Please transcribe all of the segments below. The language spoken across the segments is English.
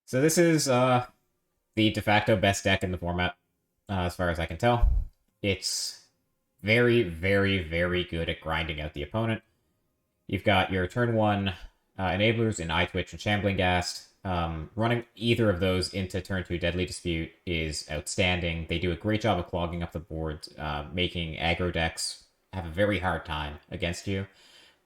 So this is the de facto best deck in the format, as far as I can tell. It's very, very, very good at grinding out the opponent. You've got your turn one enablers in Eye Twitch and Shambling Ghast. Running either of those into turn two Deadly Dispute is outstanding. They do a great job of clogging up the board, making aggro decks have a very hard time against you.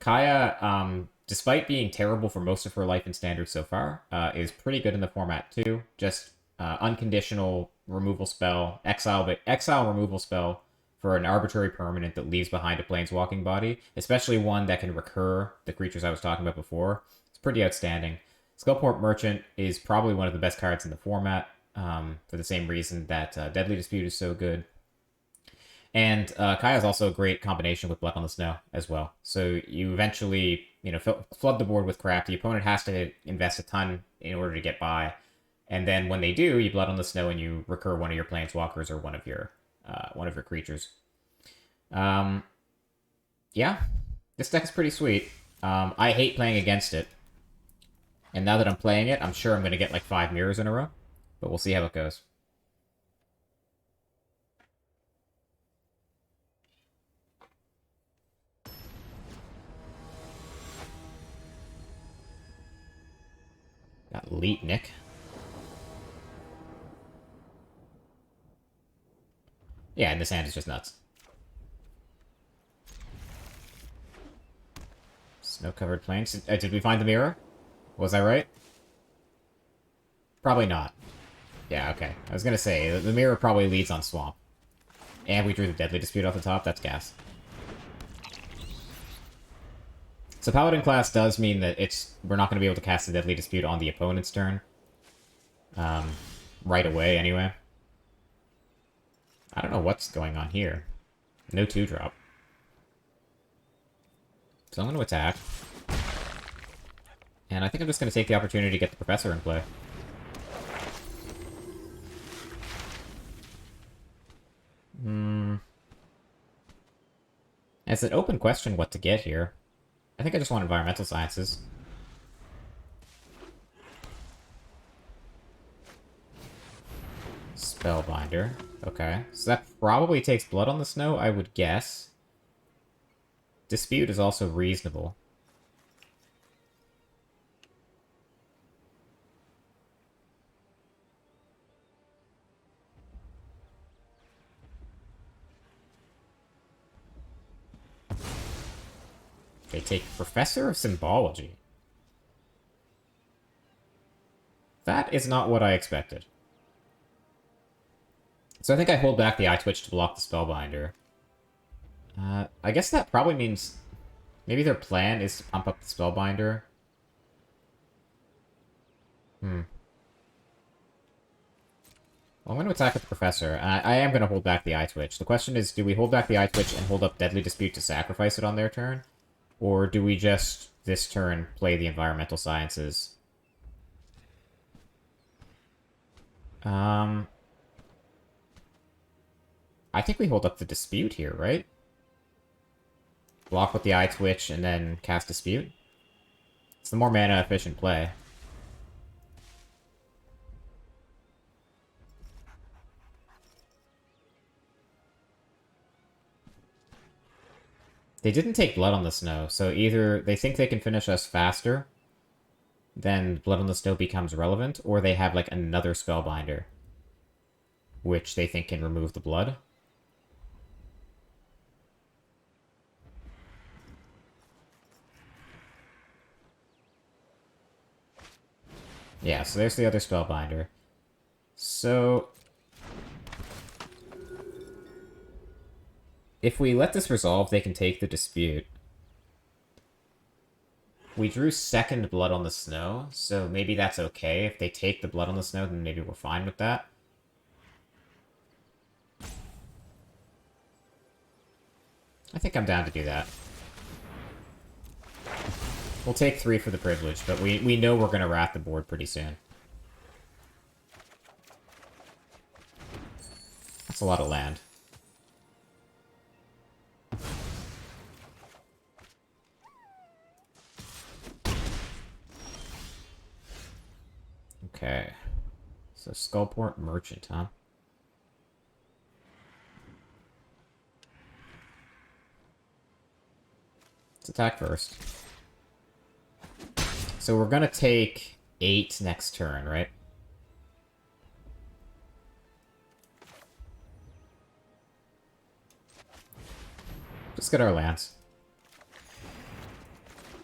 Kaya, despite being terrible for most of her life in Standard so far, is pretty good in the format too. Just unconditional removal spell, exile removal spell for an arbitrary permanent that leaves behind a planeswalking body, especially one that can recur the creatures I was talking about before. It's pretty outstanding. Skullport Merchant is probably one of the best cards in the format, for the same reason that Deadly Dispute is so good. And Kaya is also a great combination with Blood on the Snow as well. So you eventually, flood the board with crap. The opponent has to invest a ton in order to get by. And then when they do, you Blood on the Snow and you recur one of your planeswalkers or one of your creatures. Yeah, this deck is pretty sweet. I hate playing against it. And now that I'm playing it, I'm sure I'm going to get like 5 mirrors in a row. But we'll see how it goes. Got Leet Nick. Yeah, and this hand is just nuts. Snow-covered plains. Did we find the mirror? Was I right? Probably not. Yeah, okay. I was gonna say, the mirror probably leads on Swamp. And we drew the Deadly Dispute off the top. That's gas. So Paladin class does mean that we're not going to be able to cast the Deadly Dispute on the opponent's turn. Right away, anyway. I don't know what's going on here. No 2-drop. So I'm going to attack. And I think I'm just going to take the opportunity to get the Professor in play. It's an open question what to get here. I think I just want Environmental Sciences. Spellbinder. Okay. So that probably takes Blood on the Snow, I would guess. Dispute is also reasonable. They take Professor of Symbology. That is not what I expected. So I think I hold back the Eye Twitch to block the Spellbinder. I guess that probably means maybe their plan is to pump up the Spellbinder. Well, I'm going to attack with the Professor. I am going to hold back the Eye Twitch. The question is, do we hold back the Eye Twitch and hold up Deadly Dispute to sacrifice it on their turn? Or do we just, this turn, play the Environmental Sciences? I think we hold up the Dispute here, right? Block with the Eye Twitch and then cast Dispute? It's the more mana-efficient play. They didn't take Blood on the Snow, so either they think they can finish us faster, then Blood on the Snow becomes relevant, or they have, like, another Spellbinder, which they think can remove the blood. Yeah, so there's the other Spellbinder. So if we let this resolve, they can take the Dispute. We drew second Blood on the Snow, so maybe that's okay. If they take the Blood on the Snow, then maybe we're fine with that. I think I'm down to do that. We'll take 3 for the privilege, but we know we're going to rat the board pretty soon. That's a lot of land. Okay. So Skullport Merchant, huh? Let's attack first. So we're gonna take 8 next turn, right? Just get our lands.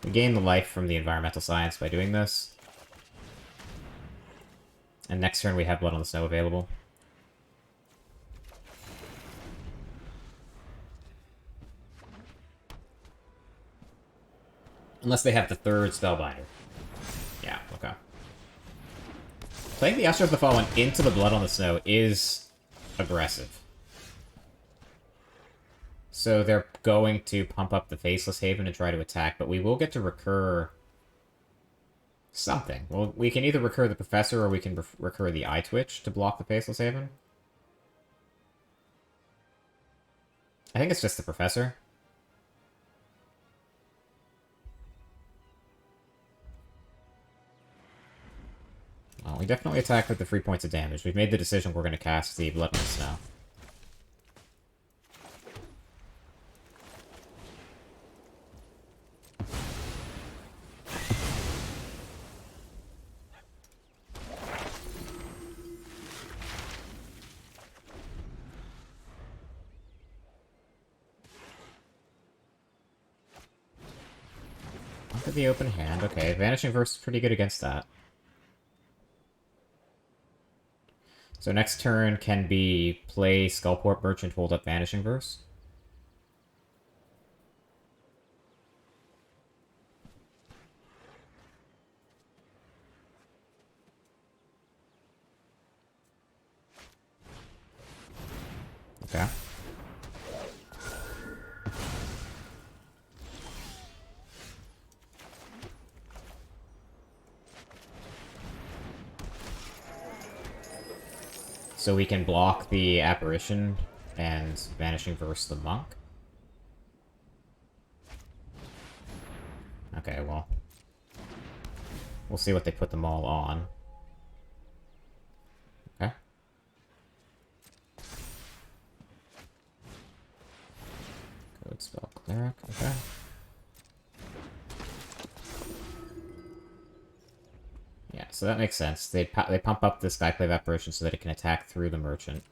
We gain the life from the environmental science by doing this. And next turn we have Blood on the Snow available. Unless they have the third Spellbinder. Yeah, okay. Playing the Usher of the Fallen into the Blood on the Snow is aggressive. So they're going to pump up the Faceless Haven and try to attack, but we will get to recur something. Well, we can either recur the Professor or we can recur the Eye Twitch to block the Faceless Haven. I think it's just the Professor. Well, we definitely attack with the 3 points of damage. We've made the decision we're going to cast the Blood on the Snow. Onto the open hand. Okay, Vanishing Verse is pretty good against that. So next turn can be play Skullport Merchant, hold up Vanishing Verse. Okay. So we can block the Apparition and Vanishing Verse the Monk. Okay, well. We'll see what they put them all on. Okay. Code Spell Cleric, okay. Yeah, so that makes sense. They pump up the Skyclave Apparition so that it can attack through the Merchant.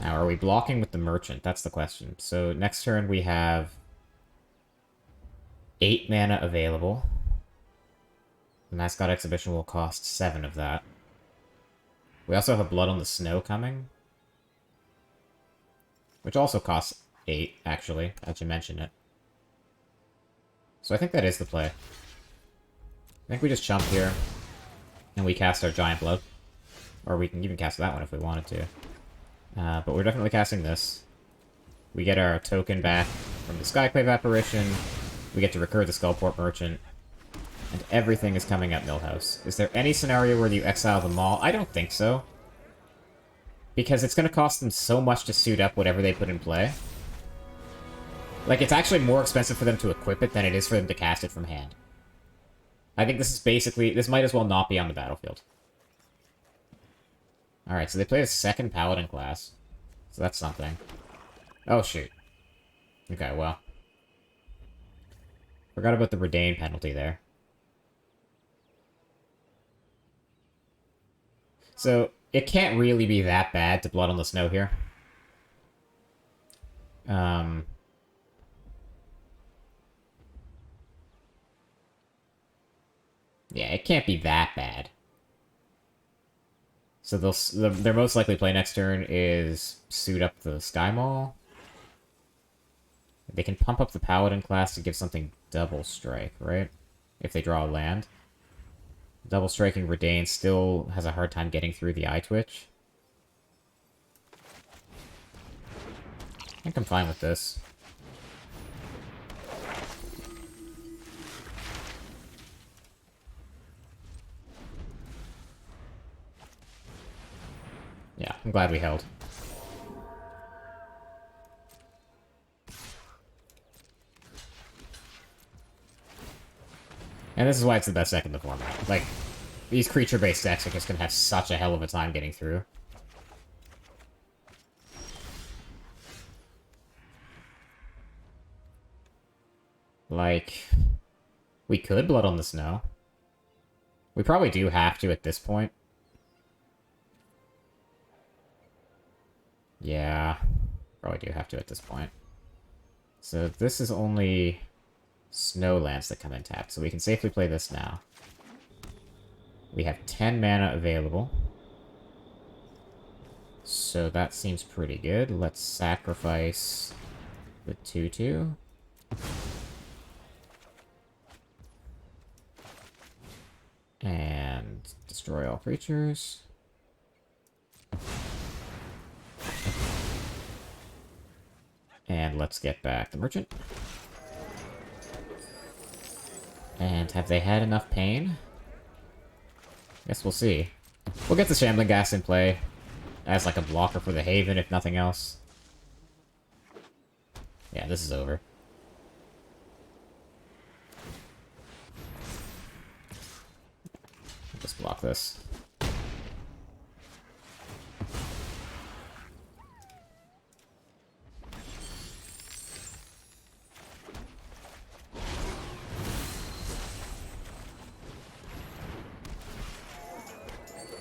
Now, are we blocking with the Merchant? That's the question. So next turn we have 8 mana available. The Mascot Exhibition will cost 7 of that. We also have Blood on the Snow coming. Which also costs 8, actually, as you mentioned it. So I think that is the play. I think we just chump here, and we cast our Giant Blood. Or we can even cast that one if we wanted to. But we're definitely casting this. We get our token back from the Skyclave Apparition. We get to recur the Skullport Merchant. And everything is coming at Millhouse. Is there any scenario where you exile them all? I don't think so. Because it's going to cost them so much to suit up whatever they put in play. Like, it's actually more expensive for them to equip it than it is for them to cast it from hand. I think this is basically... This might as well not be on the battlefield. Alright, so they played a second Paladin class. So that's something. Oh, shoot. Okay, well. Forgot about the Redain penalty there. So, it can't really be that bad to Blood on the Snow here. Yeah, it can't be that bad. So their most likely play next turn is suit up the Sky Maul. They can pump up the Paladin class to give something double strike, right? If they draw a land. Double striking Redain still has a hard time getting through the Eye Twitch. I think I'm fine with this. Yeah, I'm glad we held. And this is why it's the best deck in the format. Like, these creature-based decks are just gonna have such a hell of a time getting through. Like, we could Blood on the Snow. We probably do have to at this point. Yeah, probably do have to at this point. So this is only snow lands that come in tapped, so we can safely play this now. We have 10 mana available. So that seems pretty good. Let's sacrifice the 2/2. And destroy all creatures. And let's get back the merchant. And have they had enough pain? Guess we'll see. We'll get the Shambling Gas in play as like a blocker for the Haven, if nothing else. Yeah, this is over. Just block this.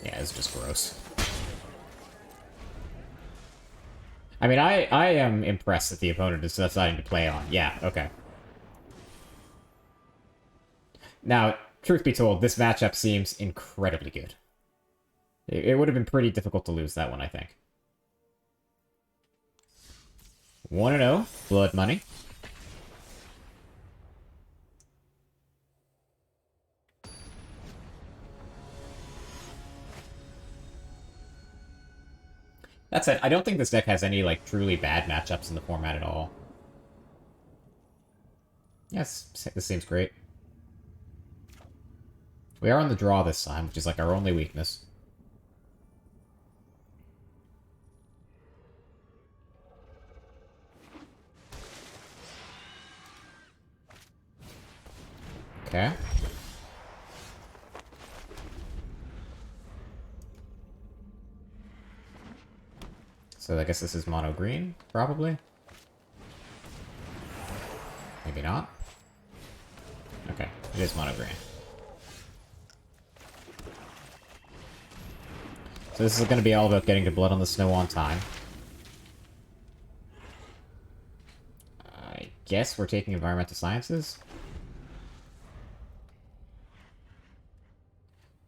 Yeah, it's just gross. I mean, I am impressed that the opponent is deciding to play on. Yeah, okay. Now, truth be told, this matchup seems incredibly good. It would have been pretty difficult to lose that one, I think. 1-0, Blood Money. That said, I don't think this deck has any, like, truly bad matchups in the format at all. Yes, this seems great. We are on the draw this time, which is, like, our only weakness. Okay. So I guess this is mono green, probably. Maybe not. Okay, it is mono green. So this is going to be all about getting to Blood on the Snow on time. I guess we're taking Environmental Sciences.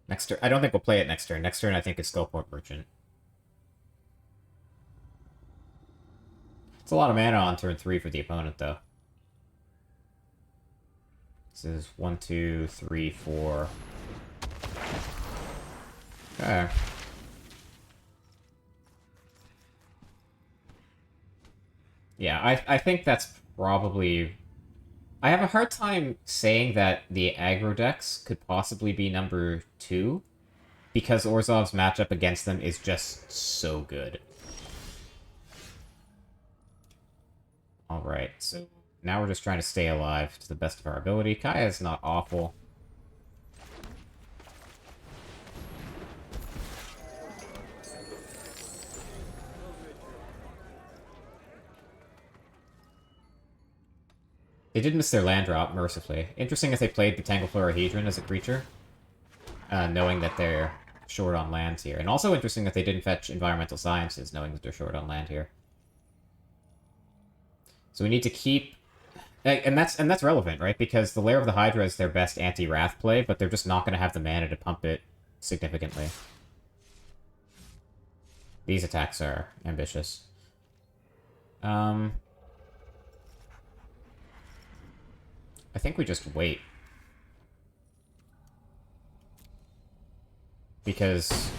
Next turn, I don't think we'll play it next turn. Next turn, I think, is Skullport Merchant. It's a lot of mana on turn 3 for the opponent, though. This is 1, 2, 3, 4. Okay. Yeah, I think that's probably... I have a hard time saying that the aggro decks could possibly be number 2, because Orzhov's matchup against them is just so good. Alright, so now we're just trying to stay alive to the best of our ability. Kaya's not awful. They did miss their land drop, mercifully. Interesting if they played the Tangleflorahedron as a creature, knowing that they're short on lands here. And also interesting that they didn't fetch Environmental Sciences, knowing that they're short on land here. So we need to keep... And that's relevant, right? Because the Lair of the Hydra is their best anti-Wrath play, but they're just not going to have the mana to pump it significantly. These attacks are ambitious. I think we just wait. Because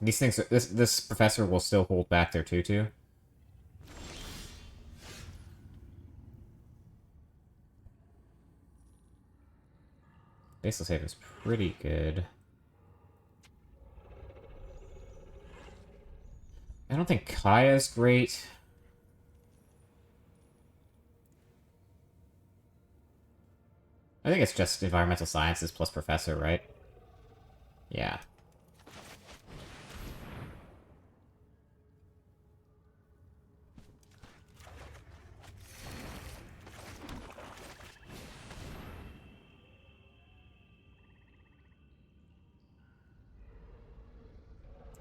these things, this professor will still hold back their 2/2. Baseless Haven is pretty good. I don't think Kaya's great. I think it's just environmental sciences plus professor, right? Yeah.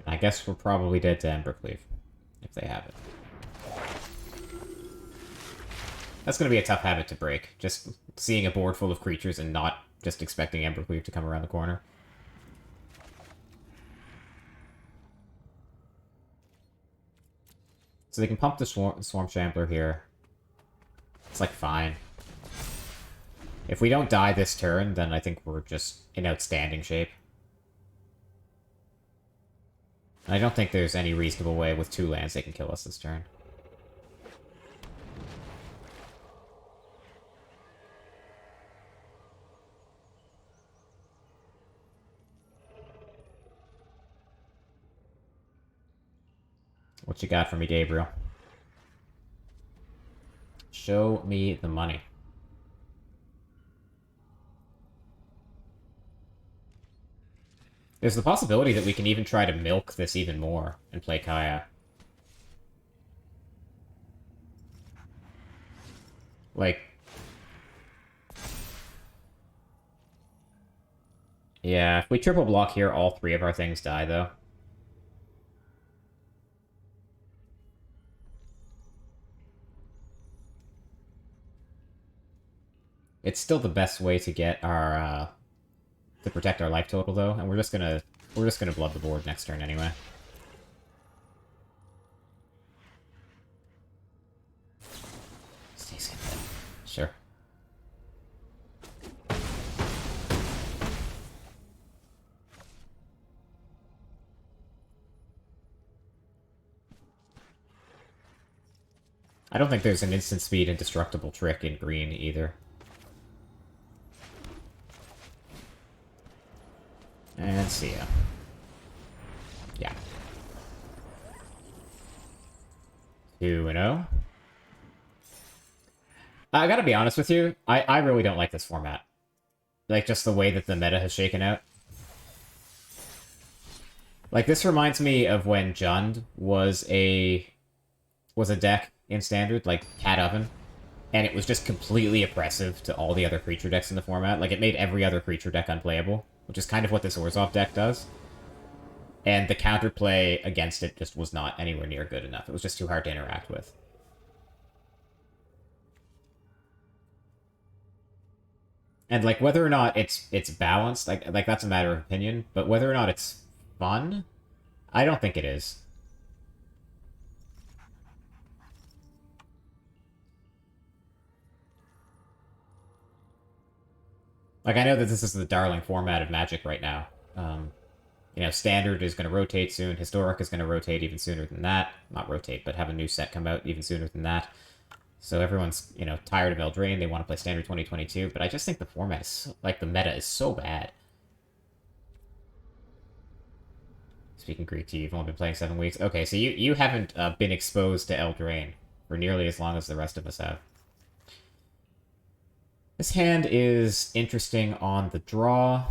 I guess we're probably dead to Embercleave, if they have it. That's going to be a tough habit to break, just seeing a board full of creatures and not just expecting Embercleave to come around the corner. So they can pump the Swarm Shambler here. It's, like, fine. If we don't die this turn, then I think we're just in outstanding shape. I don't think there's any reasonable way with 2 lands they can kill us this turn. What you got for me, Gabriel? Show me the money. There's the possibility that we can even try to milk this even more and play Kaya. Like... Yeah, if we triple block here, all 3 of our things die, though. It's still the best way to get our, to protect our life total, though, and we're just gonna blood the board next turn anyway. Sure. I don't think there's an instant speed indestructible trick in green either. And see ya. Yeah. 2-0. I gotta be honest with you, I really don't like this format. Like, just the way that the meta has shaken out. Like, this reminds me of when Jund was a deck in Standard, like Cat Oven, and it was just completely oppressive to all the other creature decks in the format. Like, it made every other creature deck unplayable, which is kind of what this Orzhov deck does. And the counterplay against it just was not anywhere near good enough. It was just too hard to interact with. And, like, whether or not it's balanced, like that's a matter of opinion, but whether or not it's fun, I don't think it is. Like, I know that this is the darling format of Magic right now. You know, Standard is going to rotate soon. Historic is going to rotate even sooner than that. Not rotate, but have a new set come out even sooner than that. So everyone's, you know, tired of Eldraine. They want to play Standard 2022. But I just think the format is, so, like, the meta is so bad. Speaking Greek to you, you've only been playing 7 weeks. Okay, so you haven't been exposed to Eldraine for nearly as long as the rest of us have. This hand is interesting on the draw.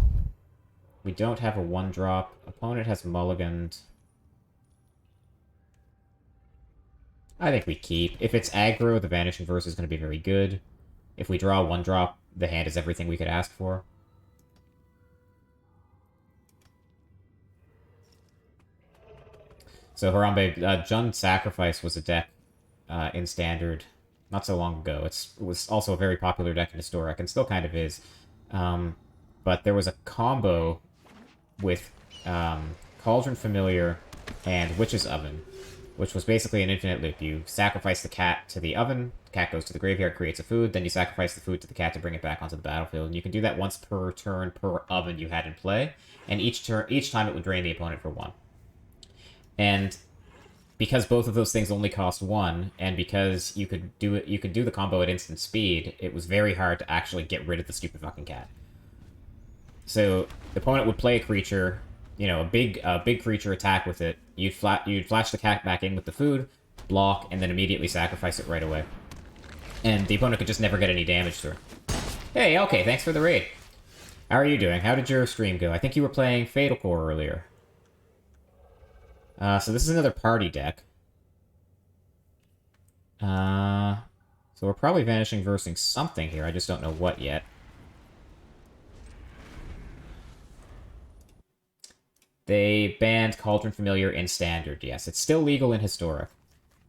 We don't have a 1-drop. Opponent has mulliganed. I think we keep. If it's aggro, the Vanishing Verse is going to be very good. If we draw a 1-drop, the hand is everything we could ask for. So Harambe, Jund Sacrifice was a deck in Standard not so long ago. It was also a very popular deck in Historic, and still kind of is. But there was a combo with Cauldron Familiar and Witch's Oven, which was basically an infinite loop. You sacrifice the cat to the oven, the cat goes to the graveyard, creates a food, then you sacrifice the food to the cat to bring it back onto the battlefield. And you can do that once per turn per oven you had in play, and each time it would drain the opponent for 1. And because both of those things only cost 1, and because you could do the combo at instant speed, it was very hard to actually get rid of the stupid fucking cat. So the opponent would play a creature, you know, a big creature, attack with it. You'd flash the cat back in with the food, block, and then immediately sacrifice it right away. And the opponent could just never get any damage through. Hey, okay, thanks for the raid. How are you doing? How did your stream go? I think you were playing Fatal Core earlier. So this is another party deck. So we're probably Vanishing Versing something here, I just don't know what yet. They banned Cauldron Familiar in Standard, yes. It's still legal in Historic.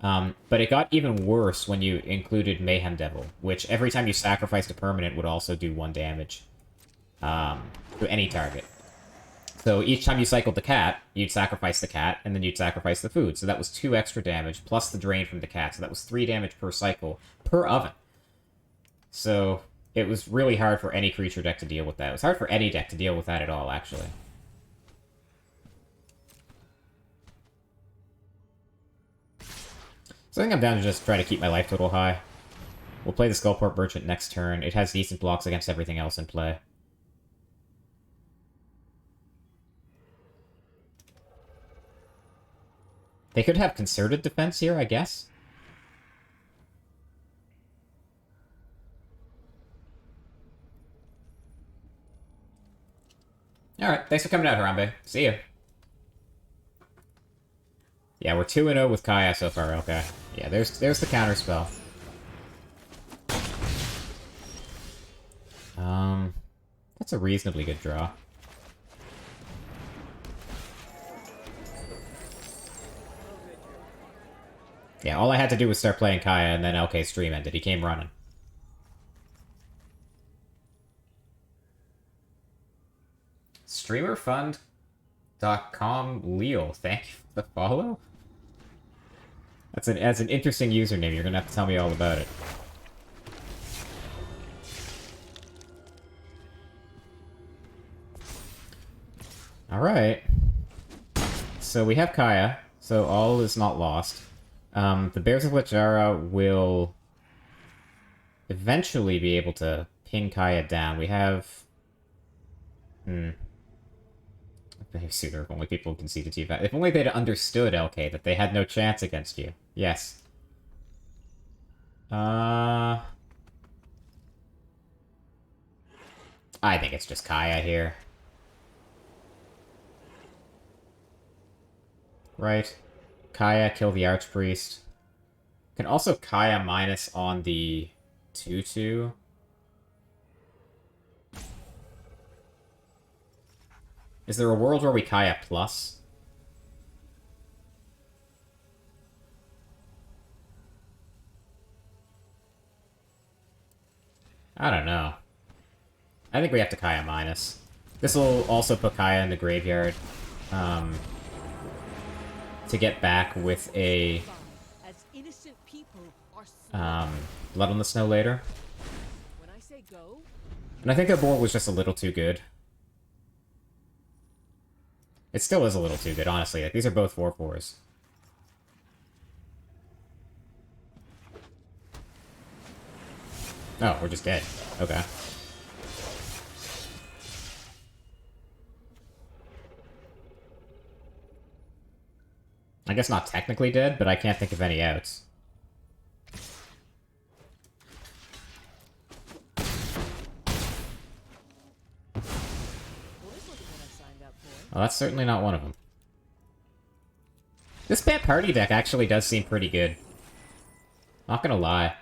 But it got even worse when you included Mayhem Devil, which every time you sacrificed a permanent would also do 1 damage. To any target. So each time you cycled the cat, you'd sacrifice the cat, and then you'd sacrifice the food. So that was 2 extra damage, plus the drain from the cat. So that was 3 damage per cycle, per oven. So it was really hard for any creature deck to deal with that. It was hard for any deck to deal with that at all, actually. So I think I'm down to just try to keep my life total high. We'll play the Skullport Merchant next turn. It has decent blocks against everything else in play. They could have concerted defense here, I guess. Alright, thanks for coming out, Harambe. See ya. Yeah, we're 2-0 with Kaya so far, okay. Yeah, there's the counterspell. That's a reasonably good draw. Yeah, all I had to do was start playing Kaya, and then, okay, stream ended. He came running. StreamerFund.com Leo, thank you for the follow? That's an interesting username. You're gonna have to tell me all about it. Alright. So we have Kaya, so all is not lost. The Bears of Lichara will eventually be able to ping Kaya down. We have... Maybe sooner, if only people can see the TFAT. If only they'd understood, LK, that they had no chance against you. Yes. I think it's just Kaya here. Right. Kaya, kill the Archpriest. Can also Kaya minus on the 2/2. Is there a world where we Kaya plus? I don't know. I think we have to Kaya minus. This will also put Kaya in the graveyard. To get back with a... Blood on the Snow later. And I think their board was just a little too good. It still is a little too good, honestly. Like, these are both 4/4s. Oh, we're just dead. Okay. I guess not technically dead, but I can't think of any outs. Well, that's certainly not one of them. This Bat Party deck actually does seem pretty good. Not gonna lie.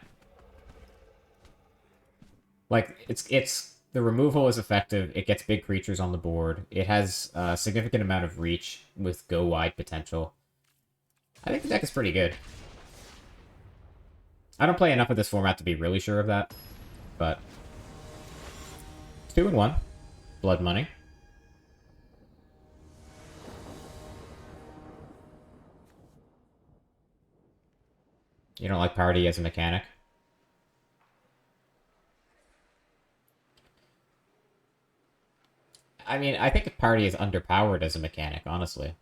Like, it's the removal is effective, it gets big creatures on the board, it has a significant amount of reach with go-wide potential. I think the deck is pretty good. I don't play enough of this format to be really sure of that, but... 2-1. Blood Money. You don't like Party as a mechanic? I mean, I think Party is underpowered as a mechanic, honestly.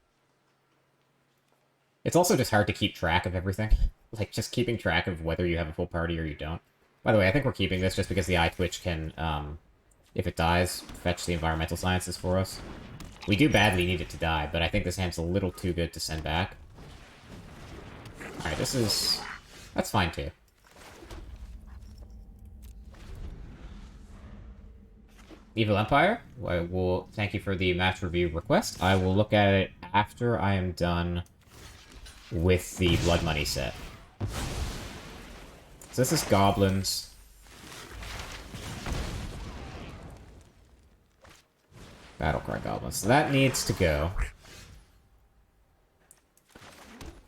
It's also just hard to keep track of everything. Like, just keeping track of whether you have a full party or you don't. By the way, I think we're keeping this just because the Eye Twitch can, if it dies, fetch the Environmental Sciences for us. We do badly need it to die, but I think this hand's a little too good to send back. Alright, this is... That's fine, too. Evil Empire. I will thank you for the match review request. I will look at it after I am done with the Blood Money set. So this is goblins. Battlecry goblins. So that needs to go.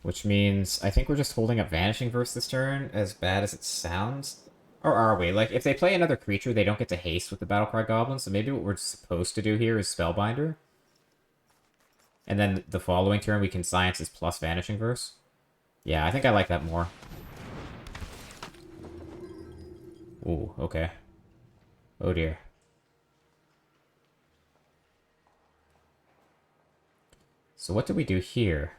Which means I think we're just holding up Vanishing Verse this turn, as bad as it sounds. Or are we? Like, if they play another creature, they don't get to haste with the Battlecry Goblin, so maybe what we're supposed to do here is Spellbinder. And then the following turn we can Sciences plus Vanishing Verse. Yeah, I think I like that more. Ooh, okay. Oh dear. So what do we do here?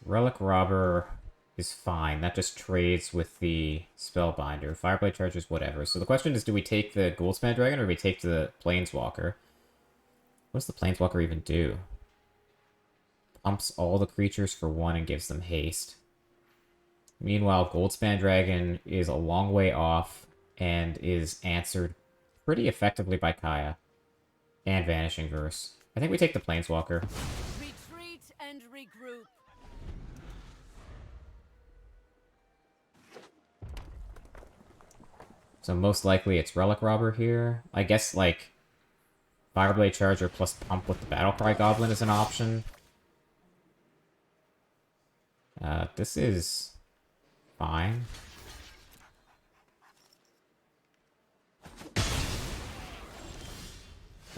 Relic Robber is fine. That just trades with the Spellbinder. Fireblade Chargers, whatever. So the question is, do we take the Goldspan Dragon or do we take the Planeswalker? What does the Planeswalker even do? Pumps all the creatures for 1 and gives them haste. Meanwhile, Goldspan Dragon is a long way off and is answered pretty effectively by Kaya. And Vanishing Verse. I think we take the Planeswalker. Retreat and regroup. So most likely it's Relic Robber here. I guess, like, Fireblade Charger plus Pump with the Battlecry Goblin is an option. This is fine.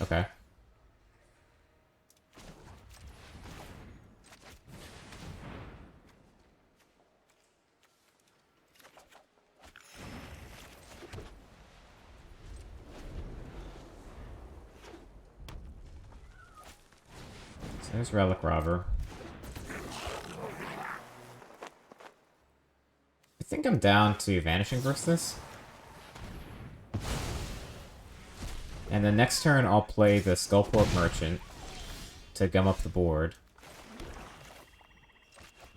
Okay. So there's Relic Robber. I think I'm down to Vanishing Verse this. And then next turn I'll play the Skullport Merchant to gum up the board.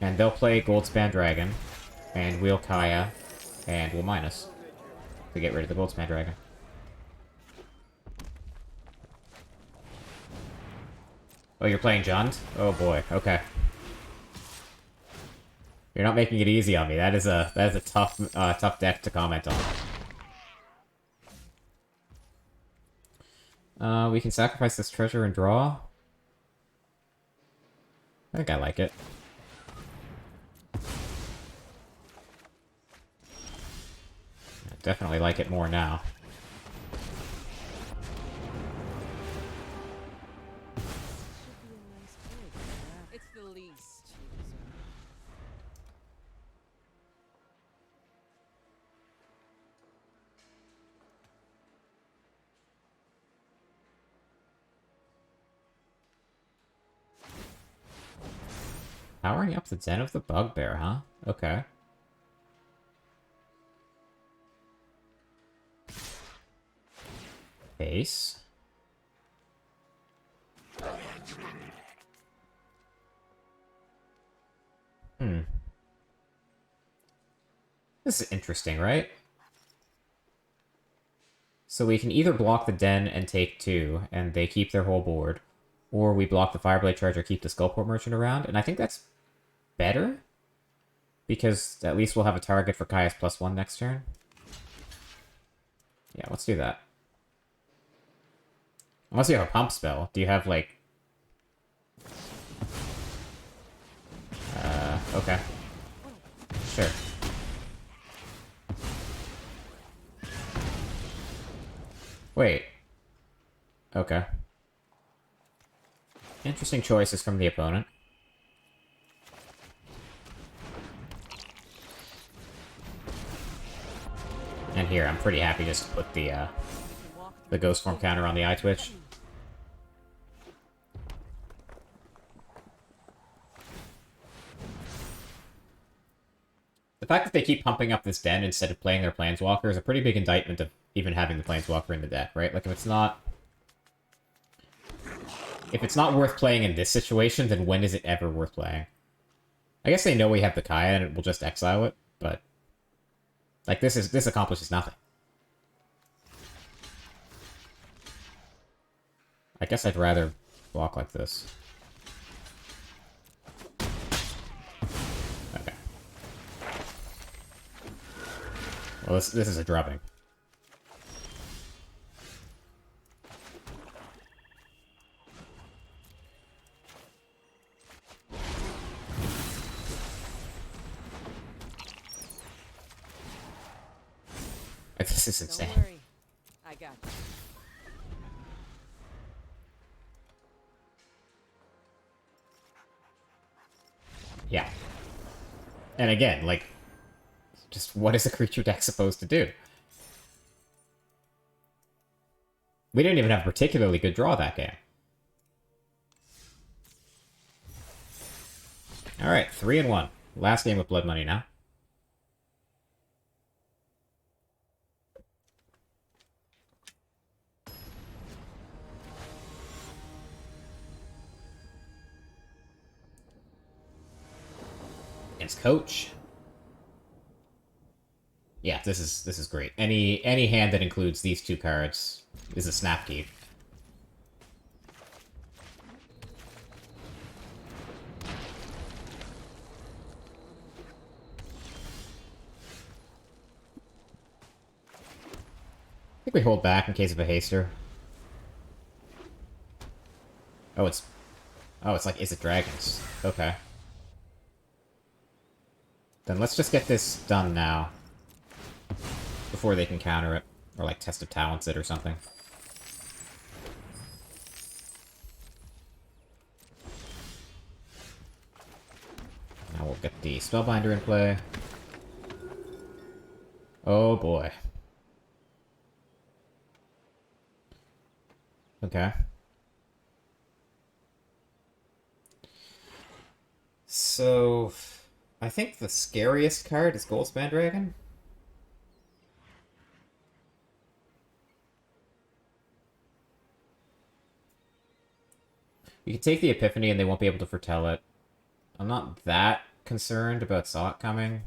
And they'll play Goldspan Dragon, and we'll Kaya, and we'll minus to get rid of the Goldspan Dragon. Oh, you're playing Jund? Oh boy, okay. You're not making it easy on me. That is a tough deck to comment on. We can sacrifice this treasure and draw. I think I like it. I definitely like it more now. It's the least. Powering up the Den of the Bugbear, huh? Okay. Base. This is interesting, right? So we can either block the Den and take 2, and they keep their whole board, or we block the Fireblade Charger, keep the Skullport Merchant around, and I think that's better, because at least we'll have a target for Kaya's +1 next turn. Yeah, let's do that. Unless you have a pump spell. Do you have, like... okay. Sure. Wait. Okay. Interesting choices from the opponent. And here, I'm pretty happy just to put the Ghost Form counter on the Eye Twitch. The fact that they keep pumping up this Den instead of playing their Planeswalker is a pretty big indictment of even having the Planeswalker in the deck, right? Like, if it's not worth playing in this situation, then when is it ever worth playing? I guess they know we have the Kaya and we'll just exile it, but... like, this accomplishes nothing. I guess I'd rather block like this. Okay. Well, this is a drubbing. This is insane. Don't worry. I got you. Yeah. And again, like, just what is a creature deck supposed to do? We didn't even have a particularly good draw that game. Alright, 3-1. Last game with Blood Money now. Against Coach. Yeah, this is great. Any hand that includes these two cards is a snap keep. I think we hold back in case of a haster. Oh, it's like, is it dragons? Okay. Then let's just get this done now. Before they can counter it. Or like Test of Talents it or something. Now we'll get the Spellbinder in play. Oh boy. Okay. So, I think the scariest card is Goldspan Dragon. You can take the Epiphany and they won't be able to foretell it. I'm not that concerned about Saw It coming.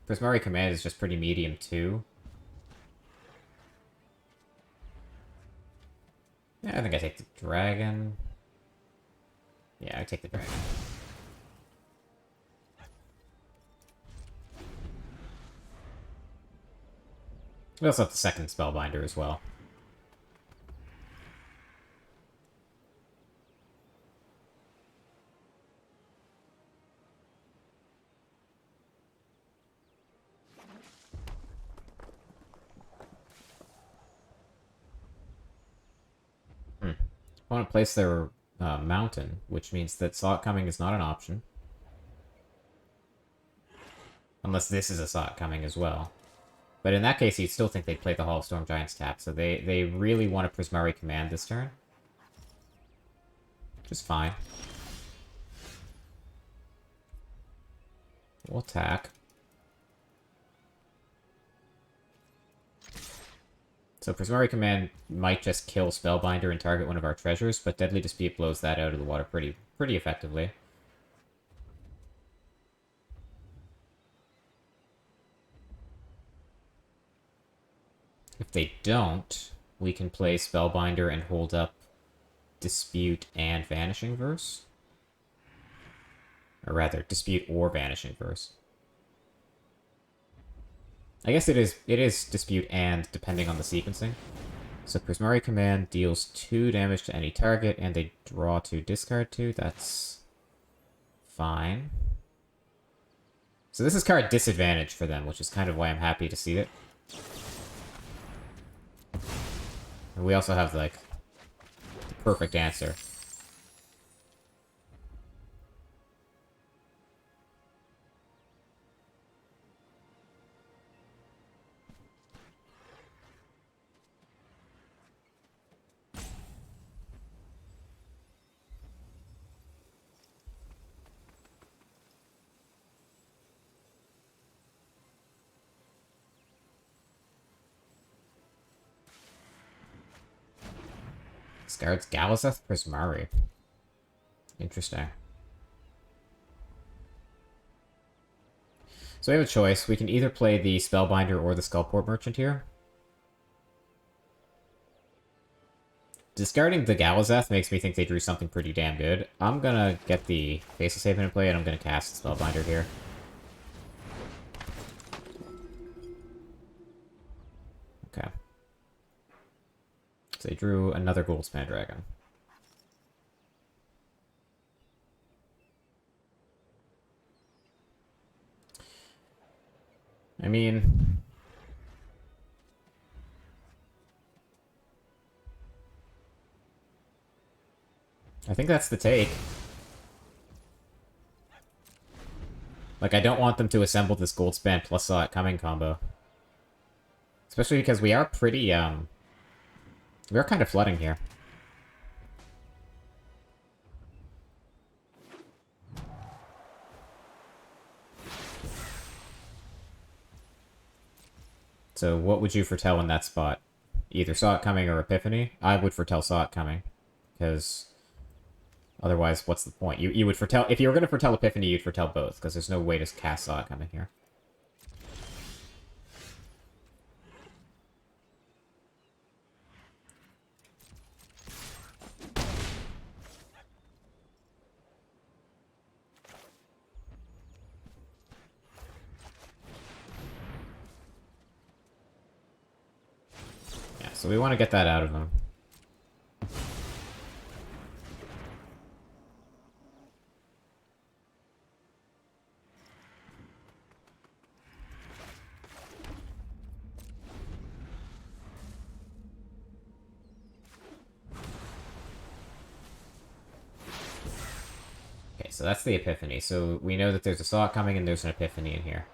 Prismari Command is just pretty medium too. Yeah, I think I take the Dragon. Yeah, I take the Dragon. We also have the second Spellbinder as well. I want to place their mountain, which means that Saw It Coming is not an option. Unless this is a Saw It Coming as well. But in that case, you'd still think they'd play the Hall of Storm Giants tap, so they really want to Prismari Command this turn. Which is fine. We'll attack. So Prismari Command might just kill Spellbinder and target one of our treasures, but Deadly Dispute blows that out of the water pretty effectively. If they don't, we can play Spellbinder and hold up Dispute and Vanishing Verse. Or rather, Dispute or Vanishing Verse. I guess it is Dispute and, depending on the sequencing. So Prismari Command deals 2 damage to any target, and they draw 2, discard 2. That's fine. So this is card disadvantage for them, which is kind of why I'm happy to see it. And we also have, like, the perfect answer. Discards Galazeth Prismari. Interesting. So we have a choice. We can either play the Spellbinder or the Skullport Merchant here. discarding the Galazeth makes me think they drew something pretty damn good. I'm gonna get the Faceless Haven in play, and I'm gonna cast Spellbinder here. Okay. So they drew another Goldspan Dragon. I mean... I think that's the take. Like, I don't want them to assemble this Goldspan plus Saw It Coming combo. Especially because we are pretty, we are kind of flooding here. So what would you foretell in that spot? Either Saw It Coming or Epiphany? I would foretell Saw It Coming. Because otherwise, what's the point? You would foretell... If you were going to foretell Epiphany, you'd foretell both. Because there's no way to cast Saw It Coming here. So we want to get that out of them. Okay, so that's the Epiphany. So we know that there's a Saw It Coming and there's an Epiphany in here.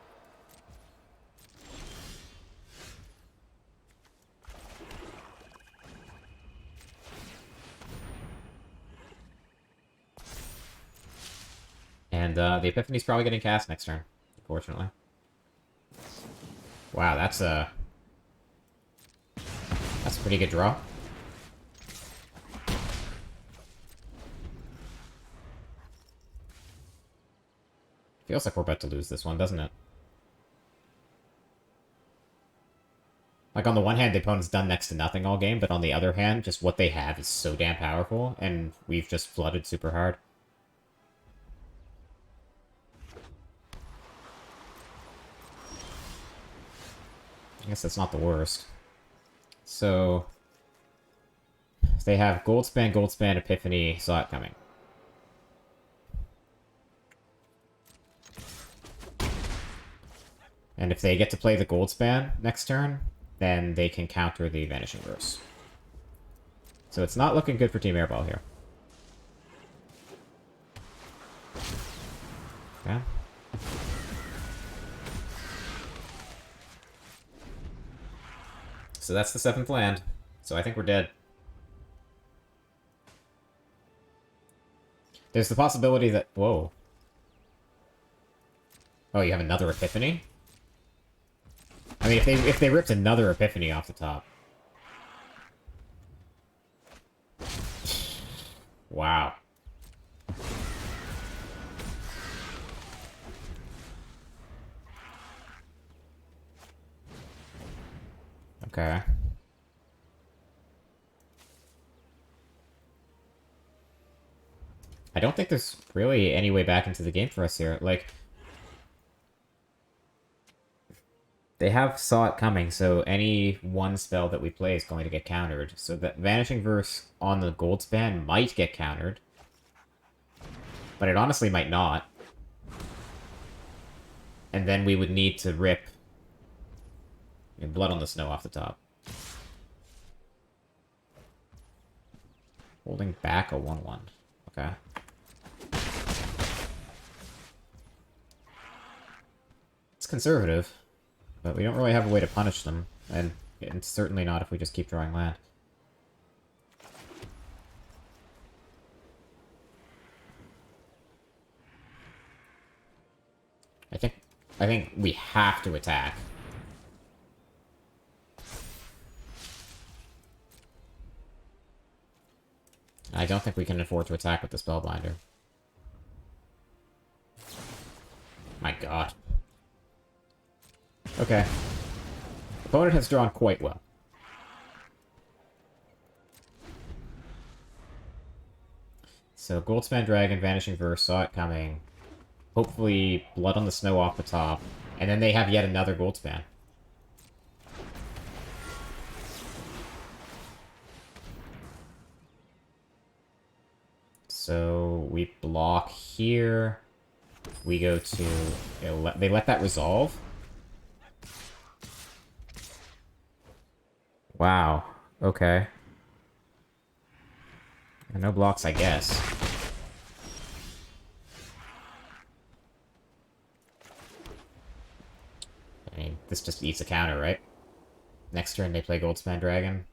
And the Epiphany's probably getting cast next turn, unfortunately. Wow, that's a pretty good draw. Feels like we're about to lose this one, doesn't it? Like, on the one hand, the opponent's done next to nothing all game, but on the other hand, just what they have is so damn powerful, and we've just flooded super hard. I guess that's not the worst. So they have Goldspan, Goldspan, Epiphany, Saw It Coming. And if they get to play the Goldspan next turn, then they can counter the Vanishing Verse. So it's not looking good for Team Airball here. Okay. So that's the 7th land. So I think we're dead. There's the possibility that... Whoa. Oh, you have another Epiphany? I mean, if they ripped another Epiphany off the top. Wow. Okay. I don't think there's really any way back into the game for us here. Like, they have Saw It Coming, so any one spell that we play is going to get countered. So that Vanishing Verse on the Goldspan might get countered. But it honestly might not. And then we would need to rip Blood on the Snow off the top. Holding back a 1/1. Okay. It's conservative, but we don't really have a way to punish them, and certainly not if we just keep drawing land. I think we have to attack. I don't think we can afford to attack with the Spellbinder. My god. Okay. Opponent has drawn quite well. So Goldspan Dragon, Vanishing Verse, saw it coming. Hopefully Blood on the Snow off the top. And then they have yet another Goldspan. So we block here. We go to... They let that resolve? Wow. Okay. No blocks, I guess. I mean, this just eats a counter, right? Next turn they play Goldspan Dragon.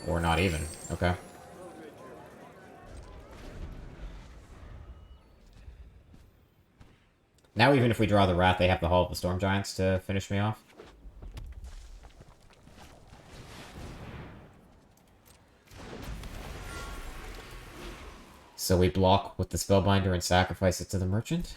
Or not even. Okay. Now even if we draw the Wrath, they have the Hall of the Storm Giants to finish me off. So we block with the Spellbinder and sacrifice it to the Merchant.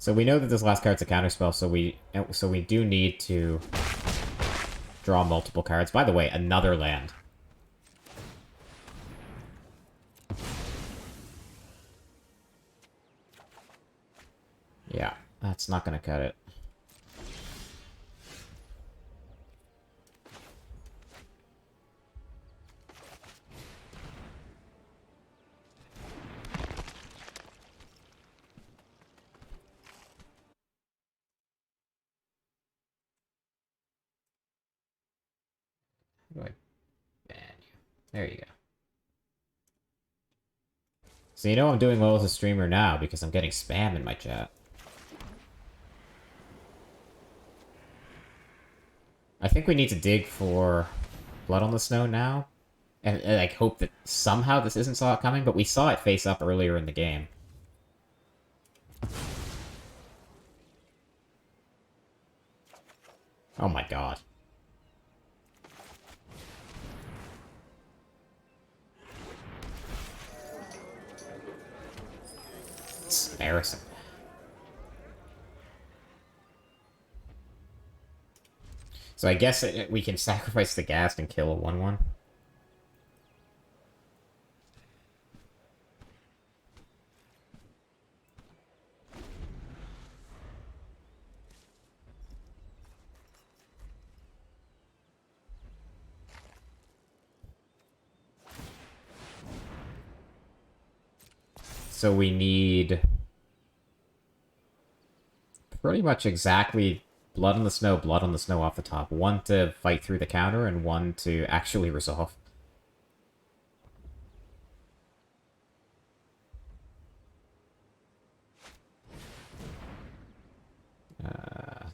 So we know that this last card's a counterspell, so we do need to draw multiple cards. By the way, another land. Yeah, that's not gonna cut it. How do I ban you? There you go. So you know I'm doing well as a streamer now because I'm getting spam in my chat. I think we need to dig for Blood on the Snow now. And like, hope that somehow this isn't saw it coming, but we saw it face up earlier in the game. Oh my god. It's embarrassing. So I guess we can sacrifice the Ghast and kill a 1/1. So we need pretty much exactly Blood on the Snow off the top. One to fight through the counter, and one to actually resolve.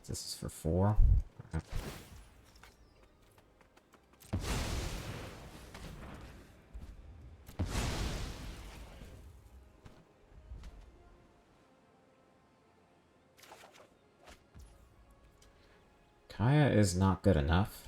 This is for 4. Okay. Kaya is not good enough.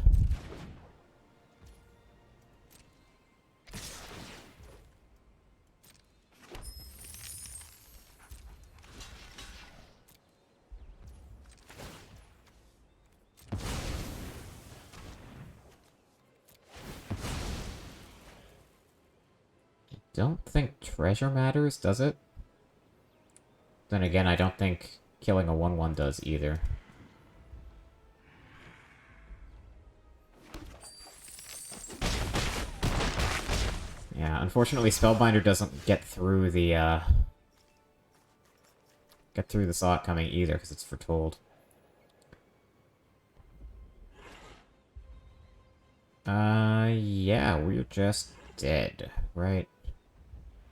Don't think treasure matters, does it? Then again, I don't think killing a 1/1 does either. Yeah, unfortunately Spellbinder doesn't get through the saw it coming either, because it's foretold. Yeah, we're just dead, right?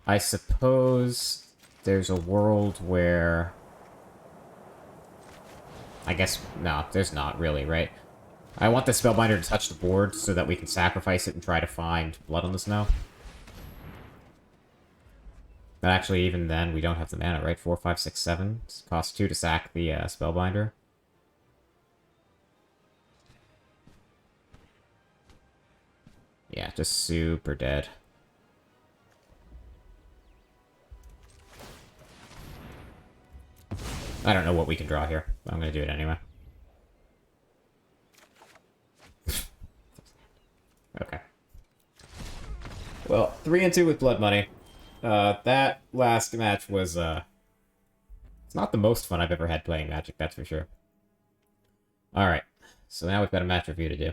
I suppose there's a world where... I guess, no, there's not really, right? I want the Spellbinder to touch the board so that we can sacrifice it and try to find Blood on the Snow. But actually, even then, we don't have the mana, right? 4, 5, 6, 7. Costs 2 to sack the Spellbinder. Yeah, just super dead. I don't know what we can draw here. I'm going to do it anyway. Okay. Well, 3 and 2 with Blood Money. That last match was, it's not the most fun I've ever had playing Magic, that's for sure. Alright, so now we've got a match review to do.